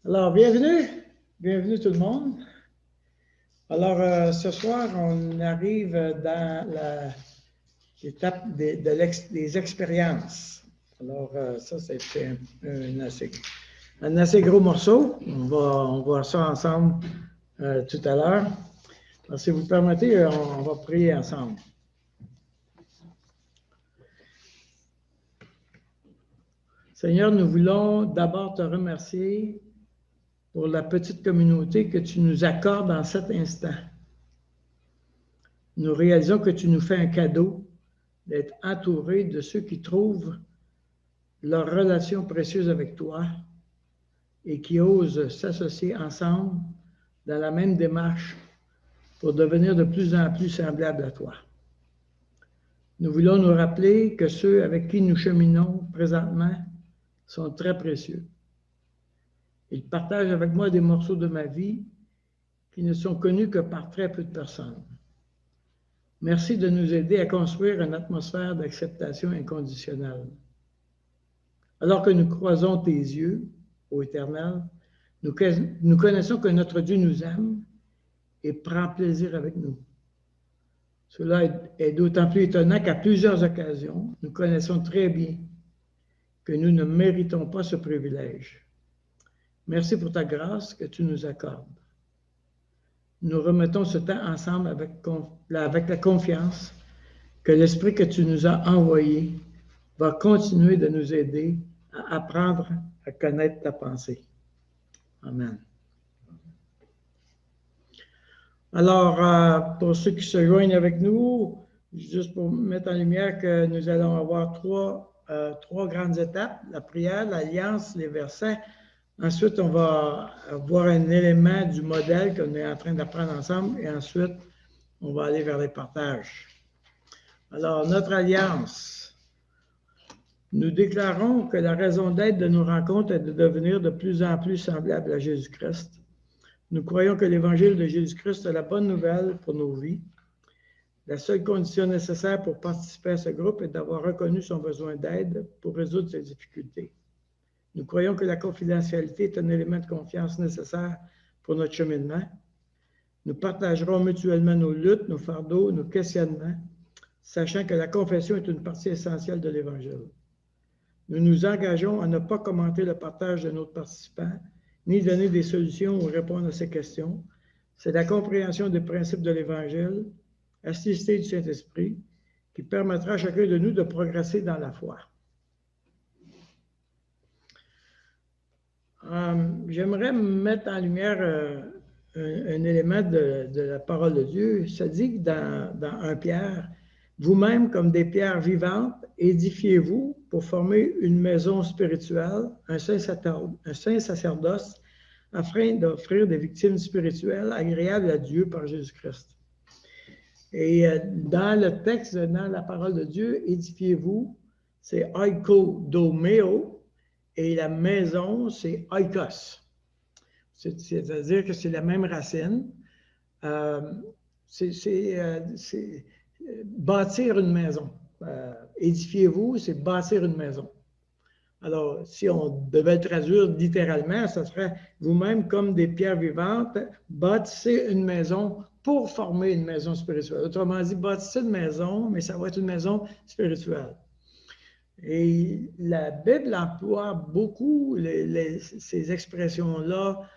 Alors, bienvenue tout le monde. Alors, ce soir, on arrive dans l'étape des expériences. Alors, ça, c'est un assez gros morceau. On va voir ça ensemble tout à l'heure. Alors, si vous permettez, on va prier ensemble. Seigneur, nous voulons d'abord te remercier pour la petite communauté que tu nous accordes en cet instant. Nous réalisons que tu nous fais un cadeau d'être entouré de ceux qui trouvent leur relation précieuse avec toi et qui osent s'associer ensemble dans la même démarche pour devenir de plus en plus semblables à toi. Nous voulons nous rappeler que ceux avec qui nous cheminons présentement sont très précieux. Ils partagent avec moi des morceaux de ma vie qui ne sont connus que par très peu de personnes. Merci de nous aider à construire une atmosphère d'acceptation inconditionnelle. Alors que nous croisons tes yeux, ô Éternel, nous connaissons que notre Dieu nous aime et prend plaisir avec nous. Cela est d'autant plus étonnant qu'à plusieurs occasions, nous connaissons très bien que nous ne méritons pas ce privilège. Merci pour ta grâce que tu nous accordes. Nous remettons ce temps ensemble avec la confiance que l'Esprit que tu nous as envoyé va continuer de nous aider à apprendre à connaître ta pensée. Amen. Alors, pour ceux qui se joignent avec nous, juste pour mettre en lumière que nous allons avoir trois grandes étapes, la prière, l'alliance, les versets. Ensuite, on va voir un élément du modèle qu'on est en train d'apprendre ensemble et ensuite, on va aller vers les partages. Alors, notre alliance. Nous déclarons que la raison d'être de nos rencontres est de devenir de plus en plus semblable à Jésus-Christ. Nous croyons que l'Évangile de Jésus-Christ est la bonne nouvelle pour nos vies. La seule condition nécessaire pour participer à ce groupe est d'avoir reconnu son besoin d'aide pour résoudre ses difficultés. Nous croyons que la confidentialité est un élément de confiance nécessaire pour notre cheminement. Nous partagerons mutuellement nos luttes, nos fardeaux, nos questionnements, sachant que la confession est une partie essentielle de l'Évangile. Nous nous engageons à ne pas commenter le partage de notre participant, ni donner des solutions ou répondre à ces questions. C'est la compréhension des principes de l'Évangile, assistée du Saint-Esprit, qui permettra à chacun de nous de progresser dans la foi. J'aimerais mettre en lumière un élément de la parole de Dieu. Ça dit que dans 1 Pierre, vous-même, comme des pierres vivantes, édifiez-vous pour former une maison spirituelle, un saint sacerdoce, afin d'offrir des victimes spirituelles agréables à Dieu par Jésus-Christ. Et dans le texte, dans la parole de Dieu, édifiez-vous, c'est oikodomeo, et la maison, c'est oikos. C'est-à-dire que c'est la même racine. C'est bâtir une maison. Édifiez-vous, c'est bâtir une maison. Alors, si on devait le traduire littéralement, ça serait vous-même comme des pierres vivantes, bâtissez une maison pour former une maison spirituelle. Autrement dit, bâtissez une maison, mais ça va être une maison spirituelle. Et la Bible emploie beaucoup ces expressions-là,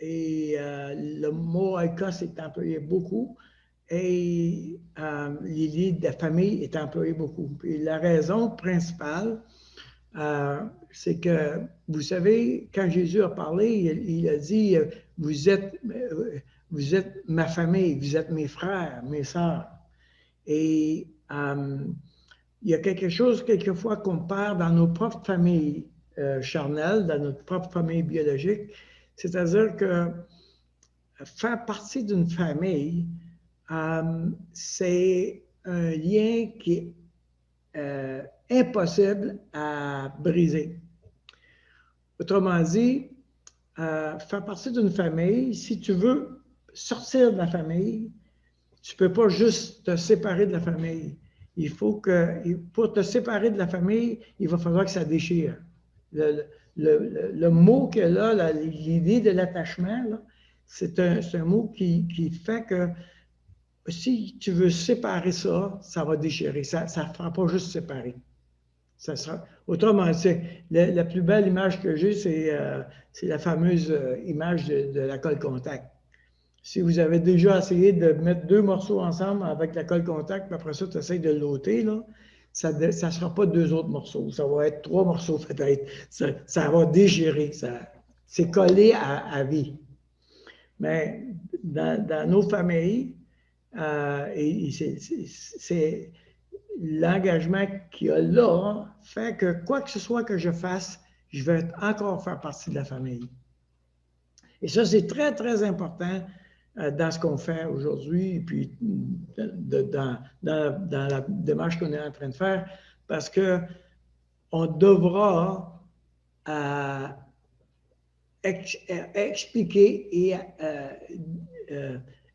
et le mot oikos est employé beaucoup, et l'idée de la famille est employée beaucoup. Et la raison principale, c'est que, vous savez, quand Jésus a parlé, il a dit, vous êtes ma famille, vous êtes mes frères, mes sœurs. Et il y a quelque chose, quelquefois, qu'on perd dans nos propres familles charnelles, dans notre propre famille biologique. C'est-à-dire que faire partie d'une famille, c'est un lien qui est impossible à briser. Autrement dit, faire partie d'une famille, si tu veux sortir de la famille, tu ne peux pas juste te séparer de la famille. Il faut que, pour te séparer de la famille, il va falloir que ça déchire. le mot que là, l'idée de l'attachement, c'est un mot qui fait que si tu veux séparer ça, ça va déchirer. Ça ne fera pas juste séparer. Ça sera, autrement, la plus belle image que j'ai, c'est la fameuse image de la colle contact. Si vous avez déjà essayé de mettre 2 morceaux ensemble avec la colle contact, puis après ça, tu essaies de l'ôter, là, ça ne sera pas 2 autres morceaux. Ça va être 3 morceaux peut-être. Ça va déchirer. C'est collé à vie. Mais dans nos familles, c'est l'engagement qu'il y a là fait que quoi que ce soit que je fasse, je vais encore faire partie de la famille. Et ça, c'est très, très important dans ce qu'on fait aujourd'hui, et puis dans la démarche qu'on est en train de faire, parce qu'on devra expliquer et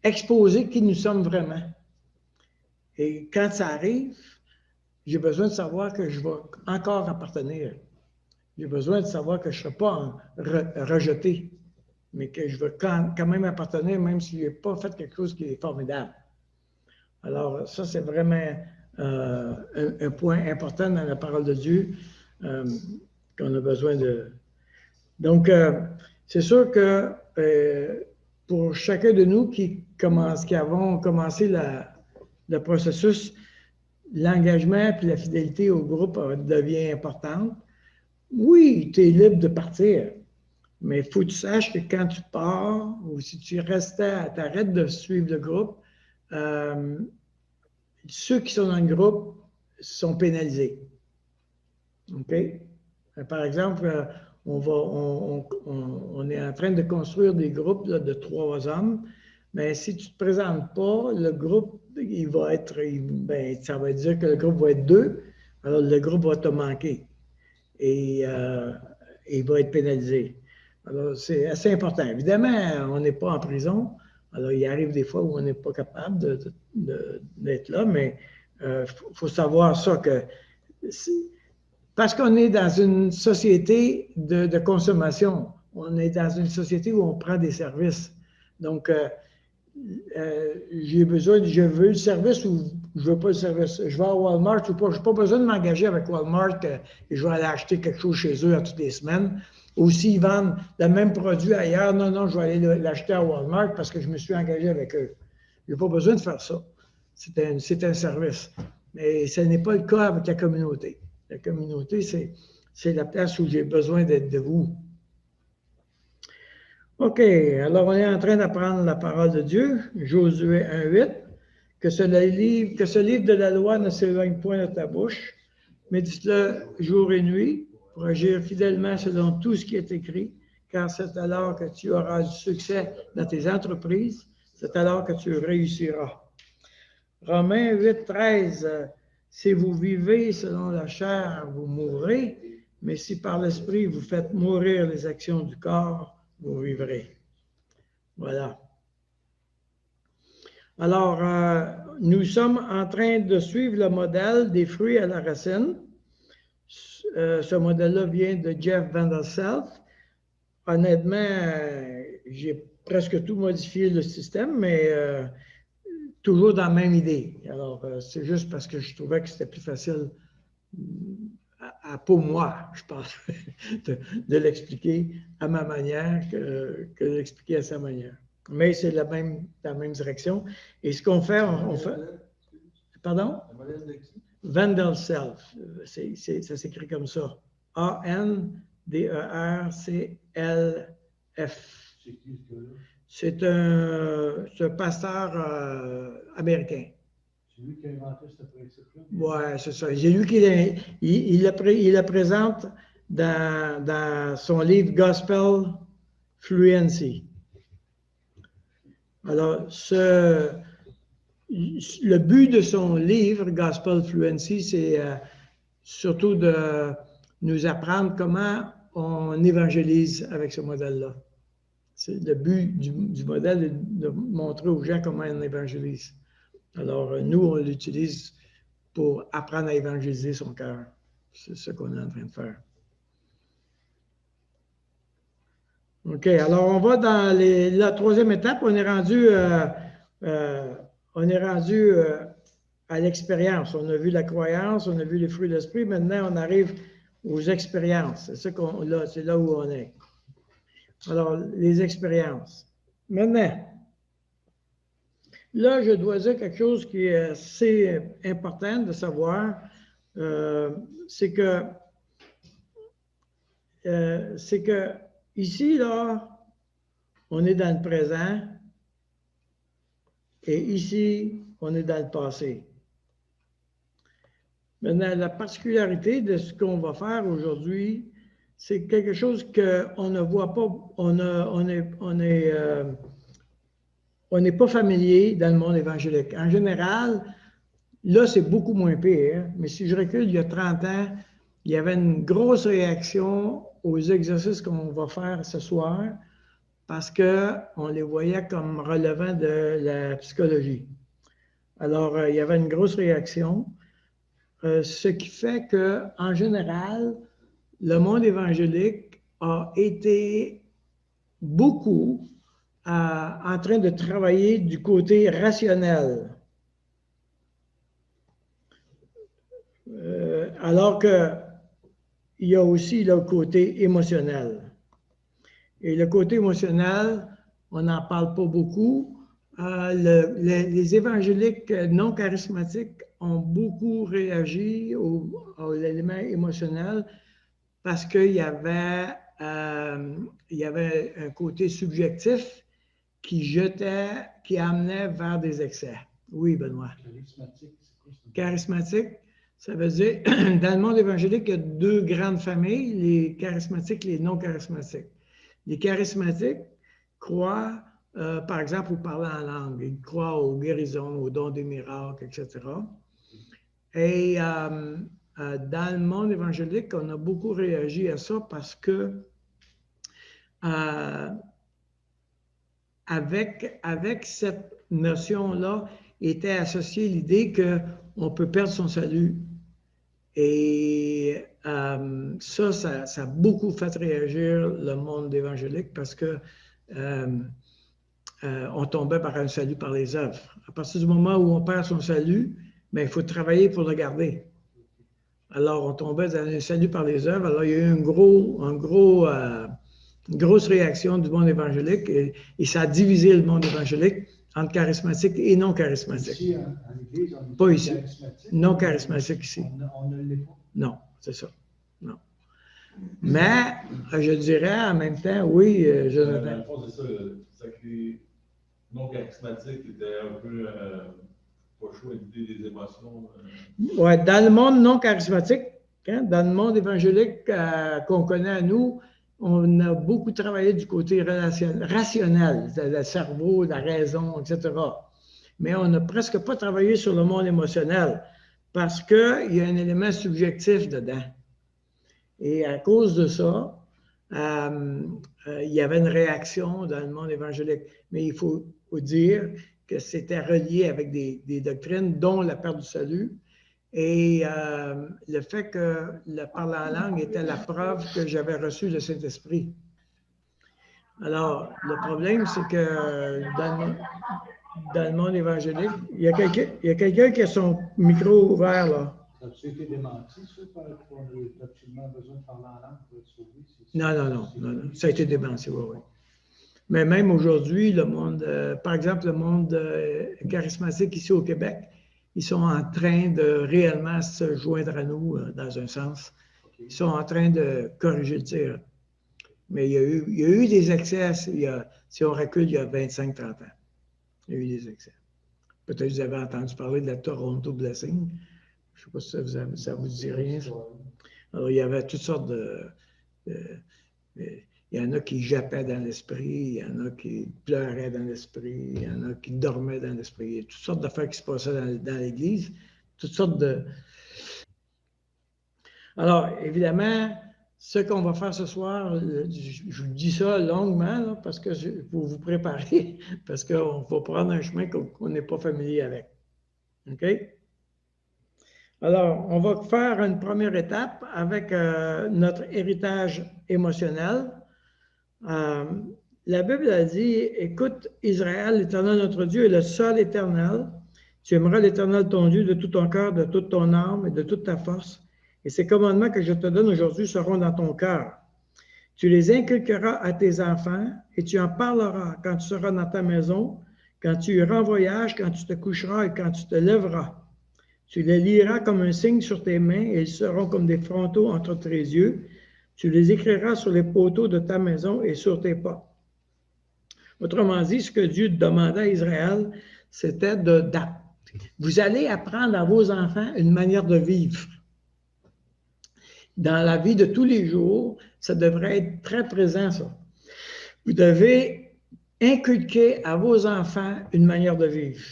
exposer qui nous sommes vraiment. Et quand ça arrive, j'ai besoin de savoir que je vais encore appartenir. J'ai besoin de savoir que je ne serai pas rejeté, mais que je veux quand même appartenir, même si je n'ai pas fait quelque chose qui est formidable. Alors, ça, c'est vraiment un point important dans la parole de Dieu qu'on a besoin de... Donc, c'est sûr que pour chacun de nous qui avons commencé le processus, l'engagement et la fidélité au groupe devient importante. Oui, tu es libre de partir, mais il faut que tu saches que quand tu pars ou si tu t'arrêtes de suivre le groupe, ceux qui sont dans le groupe sont pénalisés. OK? Par exemple, on est en train de construire des groupes là, de 3 hommes, mais si tu ne te présentes pas, le groupe, ça va dire que le groupe va être 2, alors le groupe va te manquer et il va être pénalisé. Alors, c'est assez important. Évidemment, on n'est pas en prison, alors il arrive des fois où on n'est pas capable d'être là, mais faut savoir ça que... Parce qu'on est dans une société de consommation, on est dans une société où on prend des services. Donc, je veux le service ou je ne veux pas le service. Je vais à Walmart ou pas. Je n'ai pas besoin de m'engager avec Walmart et je vais aller acheter quelque chose chez eux toutes les semaines. Ou s'ils vendent le même produit ailleurs, non, je vais aller l'acheter à Walmart parce que je me suis engagé avec eux. Je n'ai pas besoin de faire ça. C'est un service. Mais ce n'est pas le cas avec la communauté. La communauté, c'est la place où j'ai besoin d'être de vous. OK, alors on est en train d'apprendre la parole de Dieu, Josué 1,8, que ce livre de la loi ne s'éloigne point de ta bouche, médite-le jour et nuit pour agir fidèlement selon tout ce qui est écrit, car c'est alors que tu auras du succès dans tes entreprises, c'est alors que tu réussiras. Romains 8,13, si vous vivez selon la chair, vous mourrez, mais si par l'esprit vous faites mourir les actions du corps, vous vivrez. Voilà. Alors, nous sommes en train de suivre le modèle des fruits à la racine. Ce modèle-là vient de Jeff Vanderself. Honnêtement, j'ai presque tout modifié le système, mais toujours dans la même idée. Alors, c'est juste parce que je trouvais que c'était plus facile pour moi, je pense, de l'expliquer à ma manière que de l'expliquer à sa manière. Mais c'est la même direction. Et ce qu'on fait, on fait... Pardon? Le modèle de qui? Vanderself. Ça s'écrit comme ça. A-N-D-E-R-C-L-F. C'est un pasteur américain. C'est lui qui a inventé ce principe-là? Oui, c'est ça. C'est lui qui le présente dans son livre Gospel Fluency. Alors, le but de son livre Gospel Fluency, c'est surtout de nous apprendre comment on évangélise avec ce modèle-là. C'est le but du modèle de montrer aux gens comment on évangélise. Alors, nous, on l'utilise pour apprendre à évangéliser son cœur. C'est ce qu'on est en train de faire. OK, alors on va dans la troisième étape. On est rendu, à l'expérience. On a vu la croyance, on a vu les fruits de l'esprit. Maintenant, on arrive aux expériences. C'est là où on est. Alors, les expériences. Maintenant, là, je dois dire quelque chose qui est assez important de savoir. C'est que ici, là, on est dans le présent et ici, on est dans le passé. Maintenant, la particularité de ce qu'on va faire aujourd'hui, c'est quelque chose qu'on ne voit pas, on n'est pas familier dans le monde évangélique. En général, là, c'est beaucoup moins pire, mais si je recule il y a 30 ans, il y avait une grosse réaction aux exercices qu'on va faire ce soir parce qu'on les voyait comme relevant de la psychologie. Alors, il y avait une grosse réaction, ce qui fait qu'en général, le monde évangélique a été beaucoup en train de travailler du côté rationnel. Alors qu'il y a aussi le côté émotionnel. Et le côté émotionnel, on n'en parle pas beaucoup. Les évangéliques non charismatiques ont beaucoup réagi à l'élément émotionnel parce qu'il y avait un côté subjectif qui amenait vers des excès. Oui, Benoît. Charismatique, c'est quoi ça? Charismatique, ça veut dire, dans le monde évangélique, il y a deux grandes familles, les charismatiques et les non charismatiques. Les charismatiques croient, par exemple, au parler en langue. Ils croient aux guérisons, aux dons des miracles, etc. Et dans le monde évangélique, on a beaucoup réagi à ça parce que avec cette notion-là était associée l'idée qu'on peut perdre son salut. Et ça a beaucoup fait réagir le monde évangélique parce que on tombait par un salut par les œuvres. À partir du moment où on perd son salut, bien, il faut travailler pour le garder. Alors, on tombait dans un salut par les œuvres. Alors, il y a eu une grosse réaction du monde évangélique et ça a divisé le monde évangélique entre charismatique et non charismatique. Ici, en Église, on est pas ici. Charismatique. Non charismatique ici. On ne l'est pas. Non, c'est ça. Non. Mais, je dirais en même temps, oui, Jonathan. Dans le fond, c'est ça que les non charismatiques étaient un peu pas chaud à l'idée des émotions. Oui, dans le monde non charismatique, hein, dans le monde évangélique qu'on connaît à nous, on a beaucoup travaillé du côté rationnel, le cerveau, la raison, etc. Mais on n'a presque pas travaillé sur le monde émotionnel parce qu'il y a un élément subjectif dedans. Et à cause de ça, il y avait une réaction dans le monde évangélique. Mais il faut dire que c'était relié avec des doctrines, dont la perte du salut. Et le fait que le parler en langue était la preuve que j'avais reçu le Saint-Esprit. Alors, le problème, c'est que dans le monde évangélique, il y a quelqu'un qui a son micro ouvert, là. As-tu été démenti, ça, qu'on a absolument besoin de parler en langue pour être sauvé? Non. Ça a été démenti, oui. Mais même aujourd'hui, le monde, par exemple, le monde charismatique ici au Québec, ils sont en train de réellement se joindre à nous, dans un sens. Ils sont en train de corriger le tir. Mais il y a eu des excès, si on recule, il y a 25-30 ans. Il y a eu des excès. Peut-être que vous avez entendu parler de la Toronto Blessing. Je ne sais pas si ça vous dit rien. Ça. Alors, il y avait toutes sortes il y en a qui jappaient dans l'esprit, il y en a qui pleuraient dans l'esprit, il y en a qui dormaient dans l'esprit. Il y a toutes sortes d'affaires qui se passaient dans l'Église, toutes sortes de... Alors, évidemment, ce qu'on va faire ce soir, je vous dis ça longuement, là, parce que pour vous préparer, parce qu'on va prendre un chemin qu'on n'est pas familier avec. OK? Alors, on va faire une première étape avec notre héritage émotionnel. La Bible a dit, écoute Israël, l'Éternel notre Dieu est le seul éternel. Tu aimeras l'Éternel ton Dieu de tout ton cœur, de toute ton âme et de toute ta force. Et ces commandements que je te donne aujourd'hui seront dans ton cœur. Tu les inculqueras à tes enfants et tu en parleras quand tu seras dans ta maison, quand tu iras en voyage, quand tu te coucheras et quand tu te lèveras. Tu les liras comme un signe sur tes mains et ils seront comme des frontaux entre tes yeux. Tu les écriras sur les poteaux de ta maison et sur tes portes. Autrement dit, ce que Dieu demandait à Israël, c'était vous allez apprendre à vos enfants une manière de vivre. Dans la vie de tous les jours, ça devrait être très présent, ça. Vous devez inculquer à vos enfants une manière de vivre.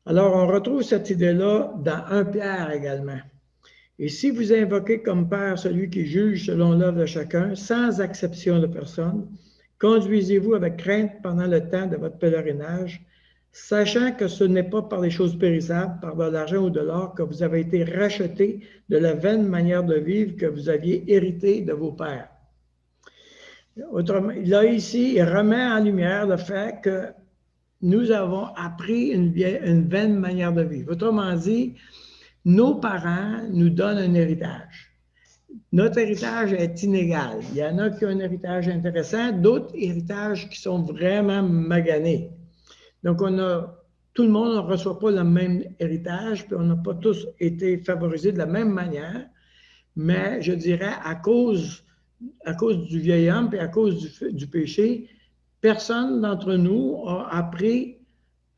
Alors, on retrouve cette idée-là dans 1 Pierre également. Et si vous invoquez comme Père celui qui juge selon l'œuvre de chacun, sans acception de personne, conduisez-vous avec crainte pendant le temps de votre pèlerinage, sachant que ce n'est pas par les choses périssables, par de l'argent ou de l'or, que vous avez été rachetés de la vaine manière de vivre que vous aviez héritée de vos pères. Autrement, là, ici, il remet en lumière le fait que nous avons appris une vaine manière de vivre. Autrement dit, nos parents nous donnent un héritage. Notre héritage est inégal. Il y en a qui ont un héritage intéressant, d'autres héritages qui sont vraiment maganés. Donc, tout le monde ne reçoit pas le même héritage, puis on n'a pas tous été favorisés de la même manière, mais je dirais à cause du vieil homme et à cause du péché, personne d'entre nous a appris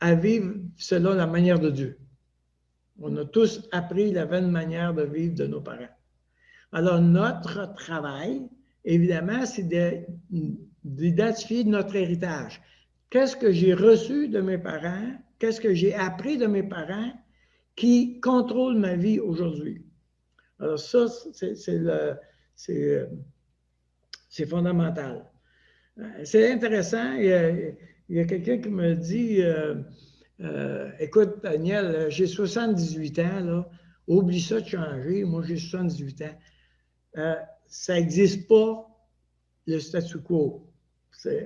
à vivre selon la manière de Dieu. On a tous appris la vaine manière de vivre de nos parents. Alors, notre travail, évidemment, c'est d'identifier notre héritage. Qu'est-ce que j'ai reçu de mes parents? Qu'est-ce que j'ai appris de mes parents qui contrôle ma vie aujourd'hui? Alors ça, c'est fondamental. C'est intéressant. Il y a quelqu'un qui me dit, écoute, Daniel, j'ai 78 ans, là, oublie ça de changer. Moi, j'ai 78 ans. Ça n'existe pas, le statu quo.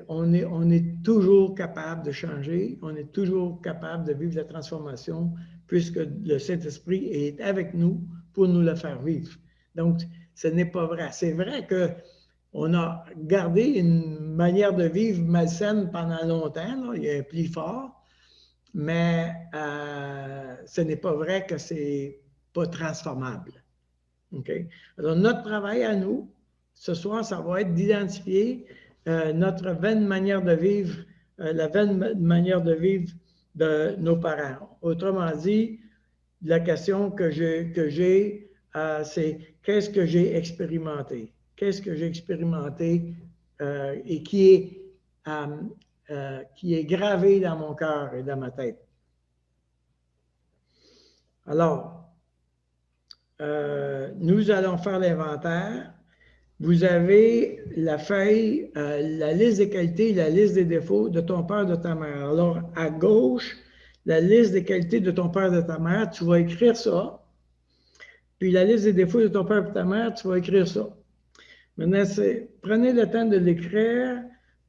On est toujours capable de changer, on est toujours capable de vivre la transformation puisque le Saint-Esprit est avec nous pour nous la faire vivre. Donc, ce n'est pas vrai. C'est vrai qu'on a gardé une manière de vivre malsaine pendant longtemps, là, il y a un pli fort, mais ce n'est pas vrai que ce n'est pas transformable. Okay? Alors, notre travail à nous, ce soir, ça va être d'identifier notre vaine manière de vivre, la vaine manière de vivre de nos parents. Autrement dit, la question que j'ai, c'est qu'est-ce que j'ai expérimenté? Qu'est-ce que j'ai expérimenté et qui est gravé dans mon cœur et dans ma tête? Alors, nous allons faire l'inventaire. Vous avez la feuille, la liste des qualités, la liste des défauts de ton père et de ta mère. Alors, à gauche, la liste des qualités de ton père et de ta mère, tu vas écrire ça. Puis la liste des défauts de ton père et de ta mère, tu vas écrire ça. Maintenant, prenez le temps de l'écrire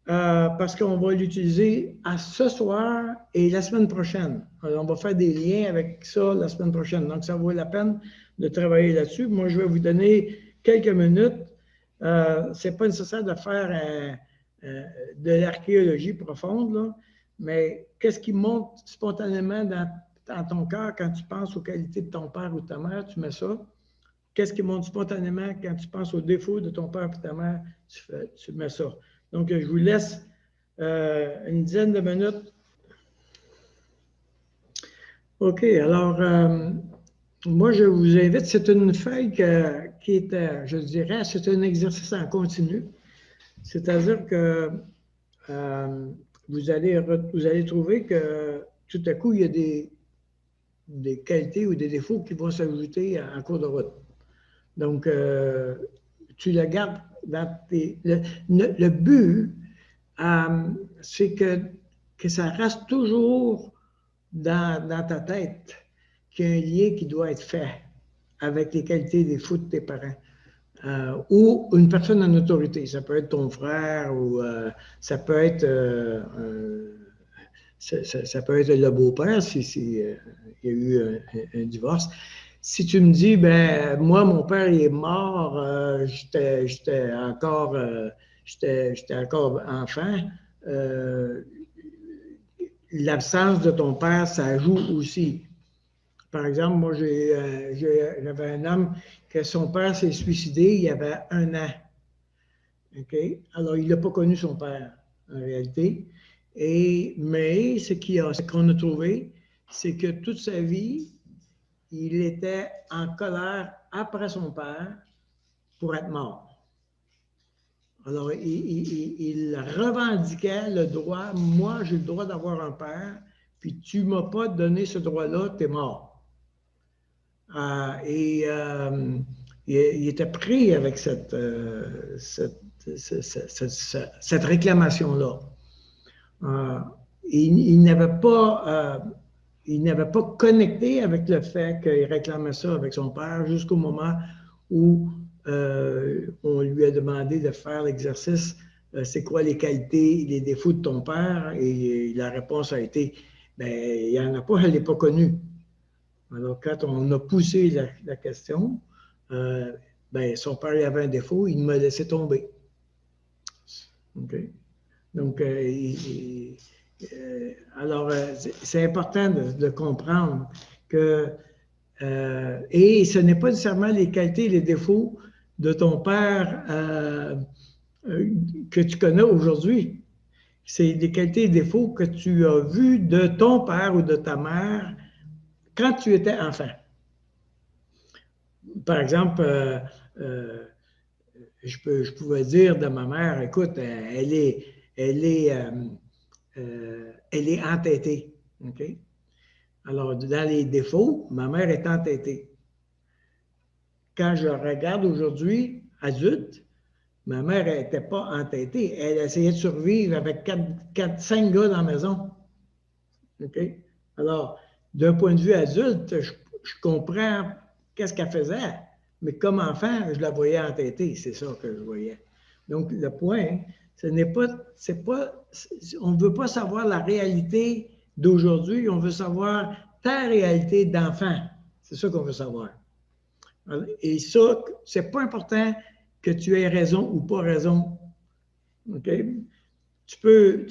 parce qu'on va l'utiliser à ce soir et la semaine prochaine. Alors, on va faire des liens avec ça la semaine prochaine. Donc, ça vaut la peine de travailler là-dessus. Moi, je vais vous donner quelques minutes. Ce n'est pas nécessaire de faire de l'archéologie profonde, là, mais qu'est-ce qui monte spontanément dans ton cœur quand tu penses aux qualités de ton père ou de ta mère, tu mets ça. Qu'est-ce qui monte spontanément quand tu penses aux défauts de ton père ou de ta mère, tu mets ça. Donc, je vous laisse une dizaine de minutes. OK, alors, moi, je vous invite, c'est une feuille qui est, je dirais, c'est un exercice en continu. C'est-à-dire que vous allez trouver que tout à coup, il y a des qualités ou des défauts qui vont s'ajouter en cours de route. Donc, tu la gardes dans le but, c'est que ça reste toujours dans ta tête qu'il y a un lien qui doit être fait avec les qualités et les défauts de tes parents. ou une personne en autorité. Ça peut être ton frère ou ça peut être ça peut être le beau-père si il y a eu un divorce. Si tu me dis, ben moi, mon père il est mort, j'étais encore enfant, l'absence de ton père, ça joue aussi. Par exemple, moi, j'avais un homme que son père s'est suicidé il y avait 1 an. OK? Alors, il n'a pas connu son père, en réalité. Mais ce qu'on a trouvé, c'est que toute sa vie, il était en colère après son père pour être mort. Alors, il revendiquait le droit, moi, j'ai le droit d'avoir un père, puis tu ne m'as pas donné ce droit-là, tu es mort. Il était pris avec cette réclamation-là. Il n'avait pas connecté avec le fait qu'il réclamait ça avec son père jusqu'au moment où on lui a demandé de faire l'exercice c'est quoi les qualités, les défauts de ton père? Et la réponse a été ben, il n'y en a pas, je ne l'ai pas connu. Alors, quand on a poussé la question, ben, son père il avait un défaut, il m'a laissé tomber. Okay? Donc, alors, c'est important de comprendre que, et ce n'est pas nécessairement les qualités et les défauts de ton père que tu connais aujourd'hui. C'est des qualités et défauts que tu as vus de ton père ou de ta mère quand tu étais enfant. Par exemple, je pouvais dire de ma mère, écoute, elle est entêtée. Okay? Alors, dans les défauts, ma mère est entêtée. Quand je regarde aujourd'hui, adulte, ma mère n'était pas entêtée. Elle essayait de survivre avec 5 gars dans la maison. Okay? Alors, d'un point de vue adulte, je comprends qu'est-ce qu'elle faisait, mais comme enfant, je la voyais entêtée. C'est ça que je voyais. Donc, le point, on ne veut pas savoir la réalité d'aujourd'hui, on veut savoir ta réalité d'enfant. C'est ça qu'on veut savoir. Et ça, c'est pas important que tu aies raison ou pas raison. OK? Tu peux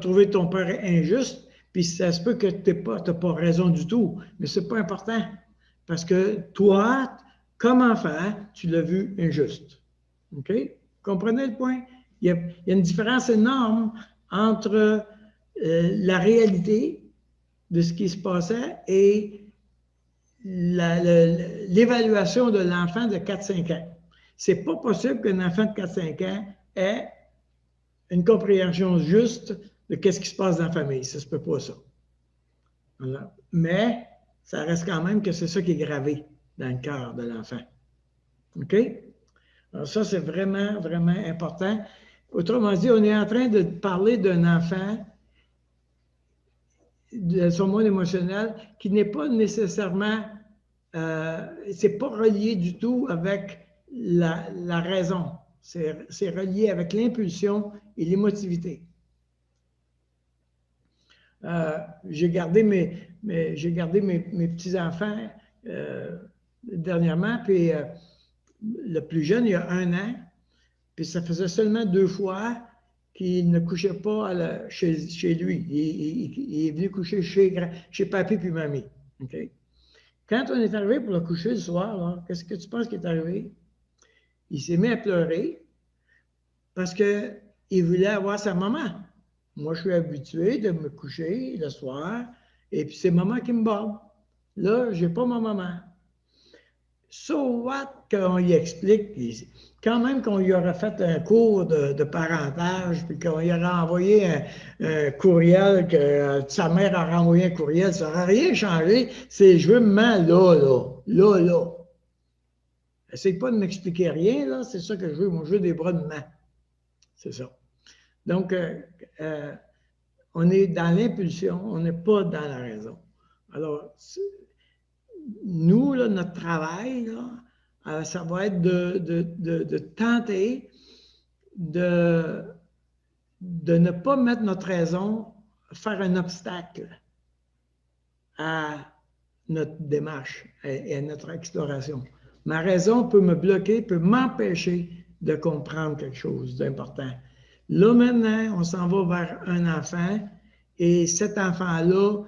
trouver ton père injuste, puis ça se peut que tu n'as pas raison du tout, mais ce n'est pas important. Parce que toi, comme enfant, tu l'as vu injuste. OK? Comprenez le point? Il y a une différence énorme entre la réalité de ce qui se passait et l'évaluation de l'enfant de 4-5 ans. Ce n'est pas possible qu'un enfant de 4-5 ans ait une compréhension juste de ce qui se passe dans la famille. Ça ne se peut pas, ça. Voilà. Mais ça reste quand même que c'est ça qui est gravé dans le cœur de l'enfant. OK? Alors ça, c'est vraiment, vraiment important. Autrement dit, on est en train de parler d'un enfant, de son monde émotionnel, qui n'est pas nécessairement, c'est pas relié du tout avec la raison. C'est relié avec l'impulsion et l'émotivité. J'ai gardé mes petits-enfants dernièrement, puis le plus jeune, il y a 1 an, puis ça faisait seulement 2 fois qu'il ne couchait pas chez lui. Il est venu coucher chez papy puis mamie. Okay? Quand on est arrivé pour le coucher le soir, qu'est-ce que tu penses qui est arrivé? Il s'est mis à pleurer parce qu'il voulait avoir sa maman. Moi, je suis habitué de me coucher le soir et puis c'est maman qui me borde. Là, je n'ai pas ma maman. So what qu'on y explique, quand même qu'on y aurait fait un cours de parentage, puis qu'on y aurait envoyé un courriel, que sa mère aurait envoyé un courriel, ça n'aurait rien changé. C'est je veux maman là. Essaye pas de m'expliquer rien, là, c'est ça que je veux. Moi, je veux des bras de maman. C'est ça. Donc, on est dans l'impulsion, on n'est pas dans la raison. Alors, nous, là, notre travail, là, ça va être de tenter de ne pas mettre notre raison, faire un obstacle à notre démarche et à notre exploration. Ma raison peut me bloquer, peut m'empêcher de comprendre quelque chose d'important. Là, maintenant, on s'en va vers un enfant et cet enfant-là,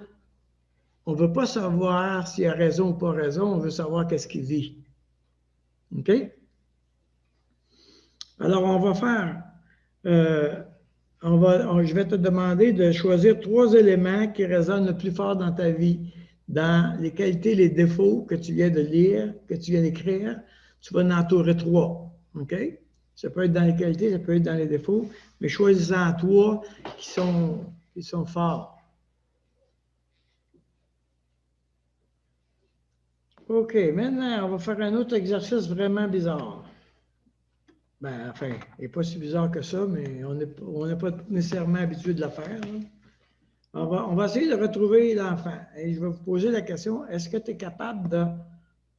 on ne veut pas savoir s'il a raison ou pas raison, on veut savoir qu'est-ce qu'il vit. OK? Alors, on va faire, je vais te demander de choisir 3 éléments qui résonnent le plus fort dans ta vie, dans les qualités, les défauts que tu viens de lire, que tu viens d'écrire. Tu vas en entourer 3. OK? Ça peut être dans les qualités, ça peut être dans les défauts, mais choisis-en 3 qui sont forts. OK, maintenant, on va faire un autre exercice vraiment bizarre. Ben, enfin, il n'est pas si bizarre que ça, mais on n'est pas nécessairement habitué de le faire. On va essayer de retrouver l'enfant. Et je vais vous poser la question, est-ce que tu es capable de,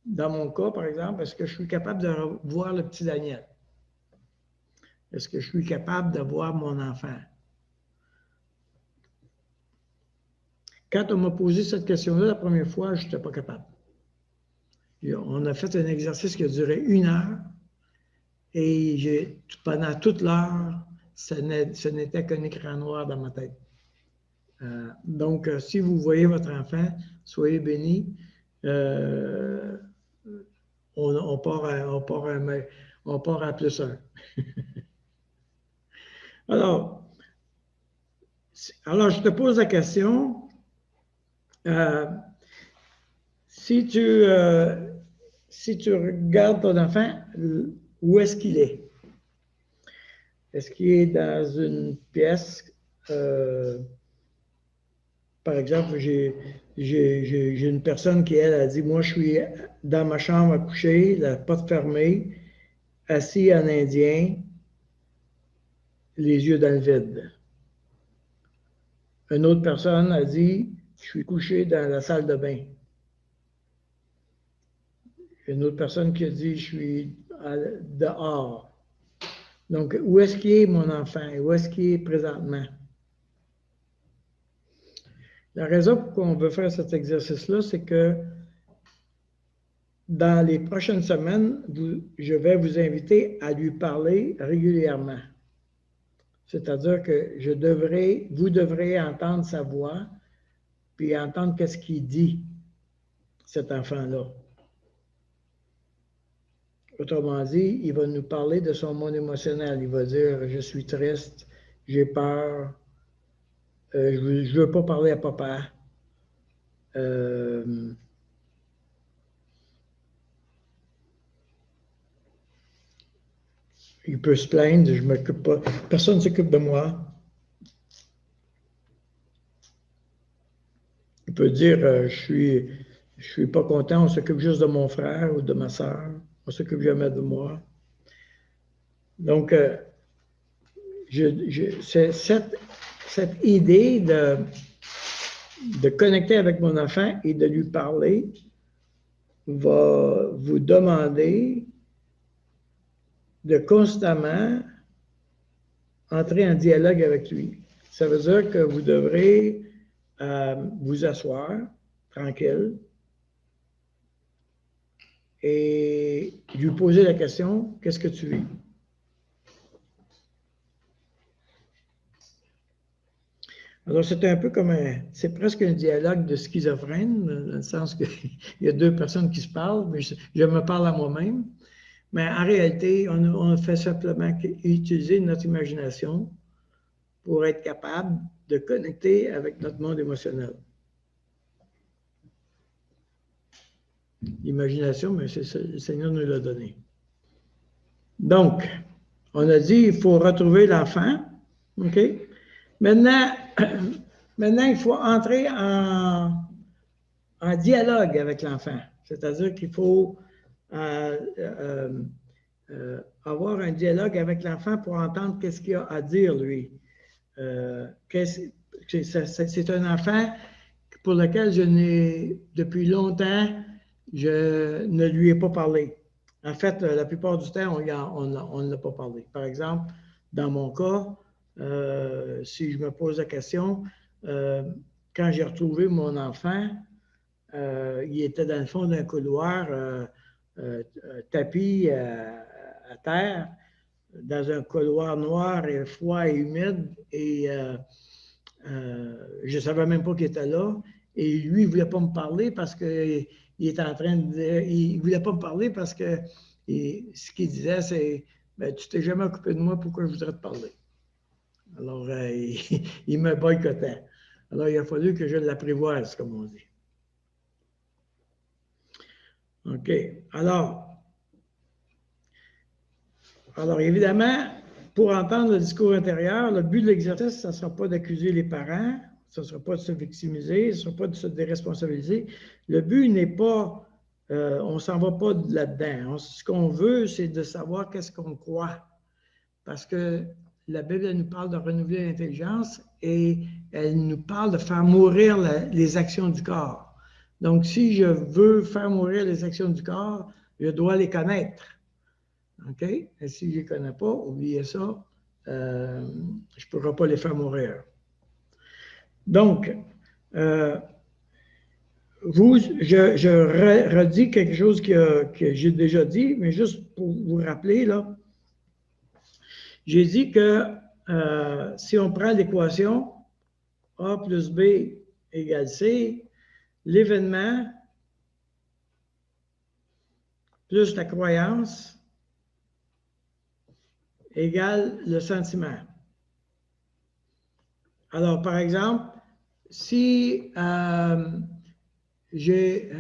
dans mon cas, par exemple, est-ce que je suis capable de voir le petit Daniel? Est-ce que je suis capable de voir mon enfant? Quand on m'a posé cette question-là la première fois, je n'étais pas capable. On a fait un exercice qui a duré 1 heure et pendant toute l'heure, ce n'était qu'un écran noir dans ma tête. Donc, si vous voyez votre enfant, soyez bénis. On part à plus 1. Alors, je te pose la question. Si tu regardes ton enfant, où est-ce qu'il est? Est-ce qu'il est dans une pièce? Par exemple, j'ai une personne qui, elle, a dit, moi, je suis dans ma chambre à coucher, la porte fermée, assis en indien, les yeux dans le vide. Une autre personne a dit, je suis couché dans la salle de bain. Une autre personne qui a dit, je suis dehors. Donc, où est-ce qu'il est, mon enfant? Où est-ce qu'il est présentement? La raison pour laquelle on veut faire cet exercice-là, c'est que dans les prochaines semaines, je vais vous inviter à lui parler régulièrement. C'est-à-dire que vous devrez entendre sa voix, puis entendre qu'est-ce qu'il dit, cet enfant-là. Autrement dit, il va nous parler de son monde émotionnel. Il va dire, je suis triste, j'ai peur, je ne veux pas parler à papa. Il peut se plaindre, je ne m'occupe pas, personne ne s'occupe de moi. Il peut dire, je suis pas content, on s'occupe juste de mon frère ou de ma soeur, on s'occupe jamais de moi. Donc, cette idée de connecter avec mon enfant et de lui parler va vous demander de constamment entrer en dialogue avec lui. Ça veut dire que vous devrez vous asseoir tranquille et lui poser la question, qu'est-ce que tu vis? Alors, c'est un peu comme c'est presque un dialogue de schizophrène, dans le sens qu'il y a 2 personnes qui se parlent, mais je me parle à moi-même. Mais en réalité, on fait simplement utiliser notre imagination pour être capable de connecter avec notre monde émotionnel. L'imagination, mais le Seigneur nous l'a donné. Donc, on a dit il faut retrouver l'enfant. OK? Maintenant, il faut entrer en dialogue avec l'enfant. C'est-à-dire qu'il faut avoir un dialogue avec l'enfant pour entendre qu'est-ce qu'il a à dire, lui. C'est un enfant pour lequel depuis longtemps, je ne lui ai pas parlé. En fait, la plupart du temps, on ne l'a pas parlé. Par exemple, dans mon cas, si je me pose la question, quand j'ai retrouvé mon enfant, il était dans le fond d'un couloir tapis à terre, dans un couloir noir et froid et humide, et je ne savais même pas qu'il était là. Et lui, il ne voulait pas me parler parce qu'il était en train de dire, il ne voulait pas me parler parce que ce qu'il disait, c'est ben, tu t'es jamais occupé de moi, pourquoi je voudrais te parler? Alors, il me boycottait. Alors, il a fallu que je l'apprivoise, comme on dit. OK. Alors évidemment, pour entendre le discours intérieur, le but de l'exercice, ça ne sera pas d'accuser les parents, ça ne sera pas de se victimiser, ce ne sera pas de se déresponsabiliser. Le but n'est pas, on ne s'en va pas là-dedans. Ce qu'on veut, c'est de savoir qu'est-ce qu'on croit. Parce que la Bible, elle nous parle de renouveler l'intelligence et elle nous parle de faire mourir les actions du corps. Donc, si je veux faire mourir les actions du corps, je dois les connaître. OK? Et si je ne les connais pas, oubliez ça, je ne pourrai pas les faire mourir. Donc, je redis quelque chose que j'ai déjà dit, mais juste pour vous rappeler, là, j'ai dit que si on prend l'équation A plus B égale C, l'événement plus la croyance égale le sentiment. Alors, par exemple, si j'ai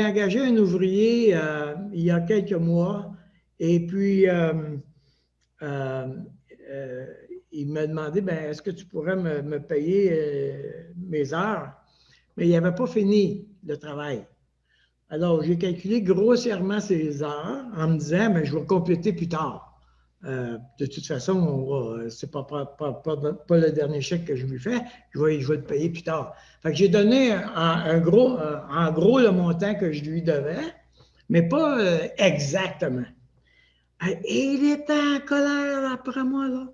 engagé un ouvrier il y a quelques mois et puis il m'a demandé, ben, est-ce que tu pourrais me payer mes heures? Mais il n'avait pas fini le travail. Alors, j'ai calculé grossièrement ses heures en me disant, ben, je vais compléter plus tard. De toute façon, ce n'est pas le dernier chèque que je lui fais, je vais le payer plus tard. Fait que j'ai donné en gros le montant que je lui devais, mais pas exactement. Et il était en colère après moi, là.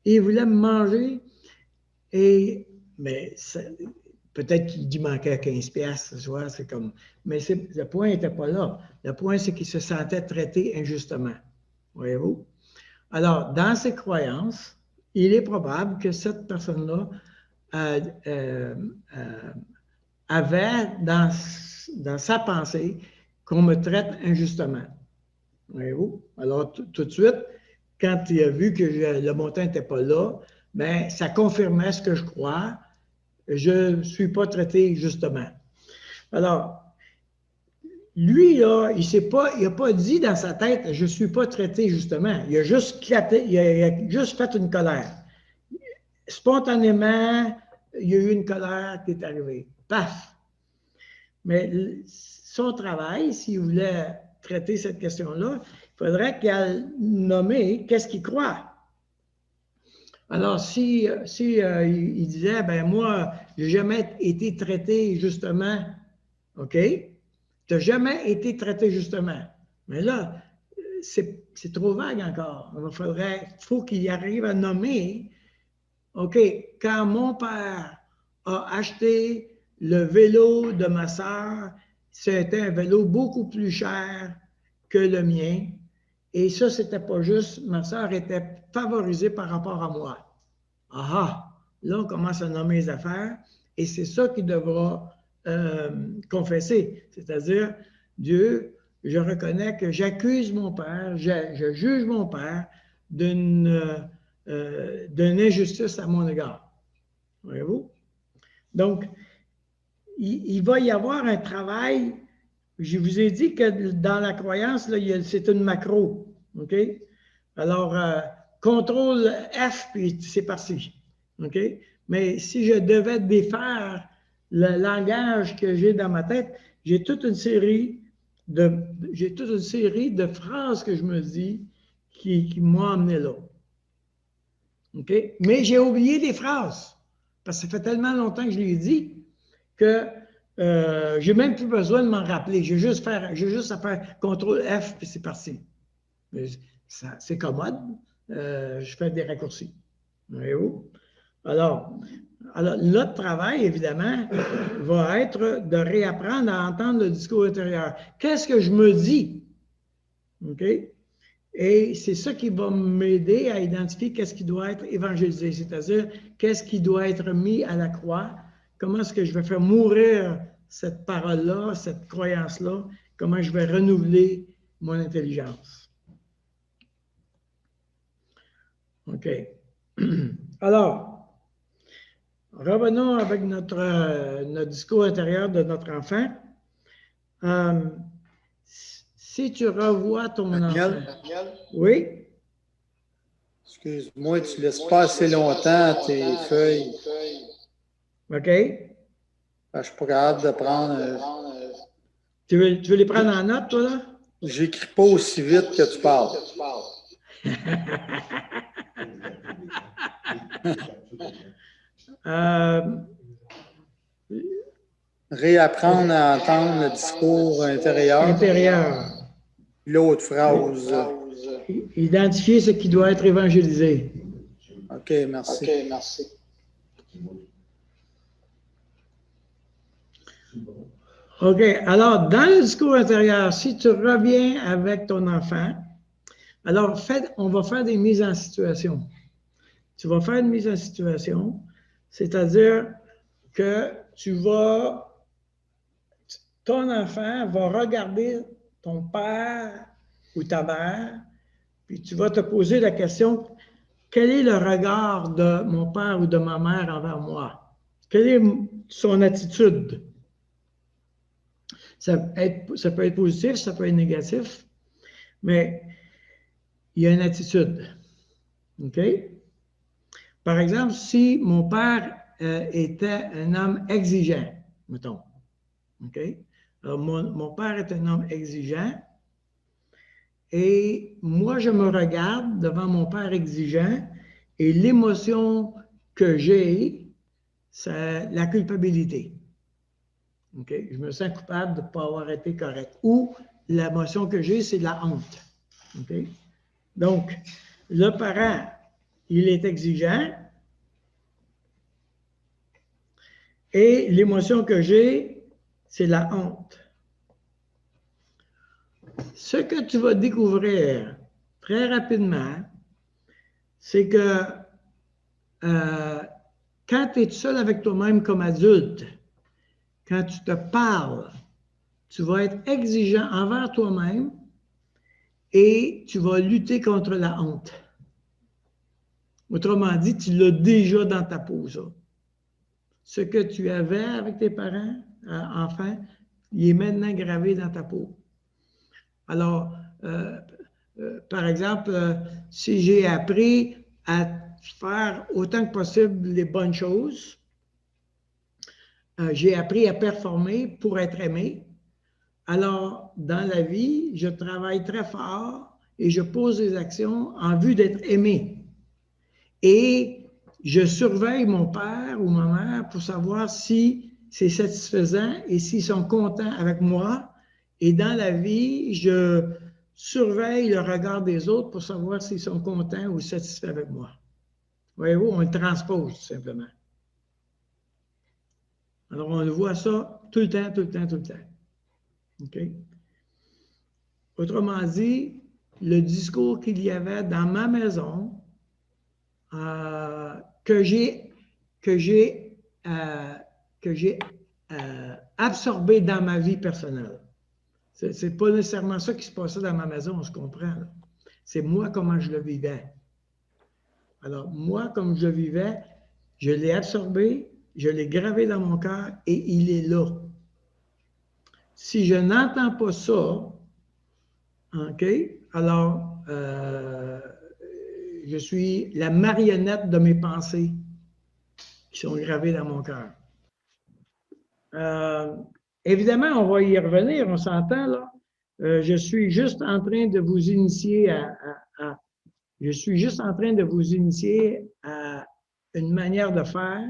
Il voulait me manger. Mais peut-être qu'il manquait 15 piastres, tu vois, c'est comme... Mais le point n'était pas là. Le point, c'est qu'il se sentait traité injustement. Voyez-vous? Alors, dans ses croyances, il est probable que cette personne-là avait dans sa pensée qu'on me traite injustement. Voyez-vous? Alors, tout de suite, quand il a vu que le montant n'était pas là, bien, ça confirmait ce que je crois. Je ne suis pas traité justement. Alors, lui, là, il n'a pas dit dans sa tête, je ne suis pas traité justement. Il a juste fait une colère. Spontanément, il y a eu une colère qui est arrivée. Paf! Mais son travail, s'il voulait traiter cette question-là, il faudrait qu'il nomme qu'est-ce qu'il croit. Alors, si il disait, ben moi, je n'ai jamais été traité justement, OK? Tu n'as jamais été traité justement. Mais là, c'est trop vague encore. Il faut qu'il arrive à nommer, OK, quand mon père a acheté le vélo de ma sœur, c'était un vélo beaucoup plus cher que le mien. Et ça, c'était pas juste, ma sœur était favorisée par rapport à moi. Ah, là, on commence à nommer les affaires et c'est ça qu'il devra confesser. C'est-à-dire, Dieu, je reconnais que j'accuse mon père, je juge mon père d'une injustice à mon égard. Voyez-vous? Donc, il va y avoir un travail. Je vous ai dit que dans la croyance, c'est une macro. OK? Alors, contrôle F, puis c'est parti. OK? Mais si je devais défaire le langage que j'ai dans ma tête, j'ai toute une série de phrases que je me dis qui m'ont amené là. OK? Mais j'ai oublié des phrases. Parce que ça fait tellement longtemps que je l'ai dit que J'ai même plus besoin de m'en rappeler. J'ai juste à faire CTRL F, puis c'est parti. C'est commode. Je fais des raccourcis. Voyez-vous? Alors, notre travail, évidemment, va être de réapprendre à entendre le discours intérieur. Qu'est-ce que je me dis? OK? Et c'est ça qui va m'aider à identifier qu'est-ce qui doit être évangélisé, c'est-à-dire qu'est-ce qui doit être mis à la croix, comment est-ce que je vais faire mourir cette parole-là, cette croyance-là, comment je vais renouveler mon intelligence. OK. Alors, revenons avec notre discours intérieur de notre enfant. Si tu revois ton enfant... Oui? Excuse-moi, tu laisses pas assez longtemps tes feuilles. OK. Je suis pas capable de prendre... Tu veux les prendre en note, toi, là? J'écris pas aussi vite que tu parles. Réapprendre à entendre le discours intérieur. L'autre phrase. Identifier ce qui doit être évangélisé. OK, merci. OK, alors, dans le discours intérieur, si tu reviens avec ton enfant, alors on va faire des mises en situation. Tu vas faire une mise en situation, c'est-à-dire que ton enfant va regarder ton père ou ta mère, puis tu vas te poser la question, quel est le regard de mon père ou de ma mère envers moi? Quelle est son attitude? Ça peut être positif, ça peut être négatif, mais il y a une attitude. OK? Par exemple, si mon père était un homme exigeant, mettons. OK? Alors, mon père est un homme exigeant et moi, je me regarde devant mon père exigeant et l'émotion que j'ai, c'est la culpabilité. OK? Je me sens coupable de ne pas avoir été correct. Ou l'émotion que j'ai, c'est la honte. OK? Donc, le parent, il est exigeant et l'émotion que j'ai, c'est la honte. Ce que tu vas découvrir très rapidement, c'est que quand tu es seul avec toi-même comme adulte, quand tu te parles, tu vas être exigeant envers toi-même et tu vas lutter contre la honte. Autrement dit, tu l'as déjà dans ta peau, ça. Ce que tu avais avec tes parents, enfants, il est maintenant gravé dans ta peau. Alors, par exemple, si j'ai appris à faire autant que possible les bonnes choses, j'ai appris à performer pour être aimé. Alors, dans la vie, je travaille très fort et je pose des actions en vue d'être aimé. Et je surveille mon père ou ma mère pour savoir si c'est satisfaisant et s'ils sont contents avec moi. Et dans la vie, je surveille le regard des autres pour savoir s'ils sont contents ou satisfaits avec moi. Voyez-vous, on le transpose tout simplement. Alors, on le voit ça tout le temps, tout le temps, tout le temps. OK? Autrement dit, le discours qu'il y avait dans ma maison, que j'ai absorbé dans ma vie personnelle. C'est pas nécessairement ça qui se passait dans ma maison, on se comprend. C'est moi comment je le vivais. Alors, moi, comme je le vivais, je l'ai absorbé, je l'ai gravé dans mon cœur et il est là. Si je n'entends pas ça, OK, alors je suis la marionnette de mes pensées qui sont gravées dans mon cœur. Évidemment, on va y revenir, on s'entend là. Je suis juste en train de vous initier à une manière de faire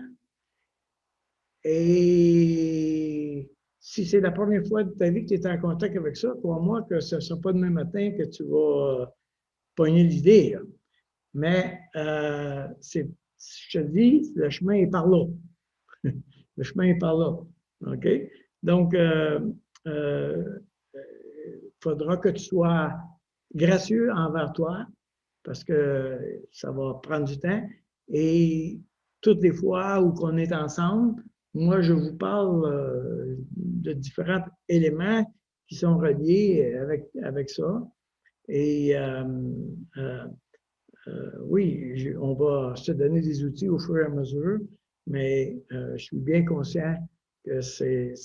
et si c'est la première fois de ta vie que tu es en contact avec ça, crois-moi que ce ne sera pas demain matin que tu vas pogner l'idée, là. Mais je te dis, le chemin est par là. Le chemin est par là. OK? Donc, faudra que tu sois gracieux envers toi parce que ça va prendre du temps. Et toutes les fois où on est ensemble, moi, je vous parle de différents éléments qui sont reliés avec ça. Et oui, on va se donner des outils au fur et à mesure, mais je suis bien conscient que c'est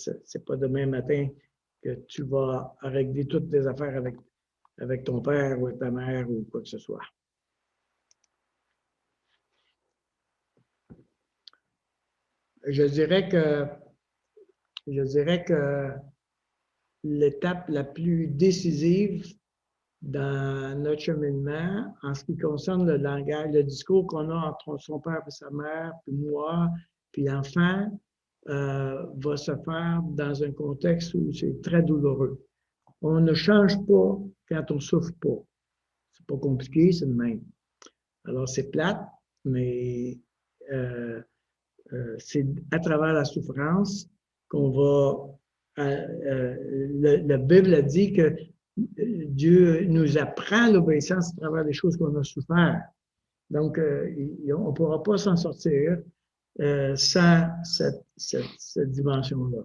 pas demain matin que tu vas régler toutes tes affaires avec ton père ou avec ta mère ou quoi que ce soit. Je dirais que l'étape la plus décisive dans notre cheminement, en ce qui concerne le langage, le discours qu'on a entre son père et sa mère, puis moi, puis l'enfant, va se faire dans un contexte où c'est très douloureux. On ne change pas quand on ne souffre pas. C'est pas compliqué, c'est le même. Alors, c'est plate, mais c'est à travers la souffrance qu'on va... la Bible a dit que Dieu nous apprend l'obéissance à travers les choses qu'on a souffert. Donc, on ne pourra pas s'en sortir sans cette dimension-là.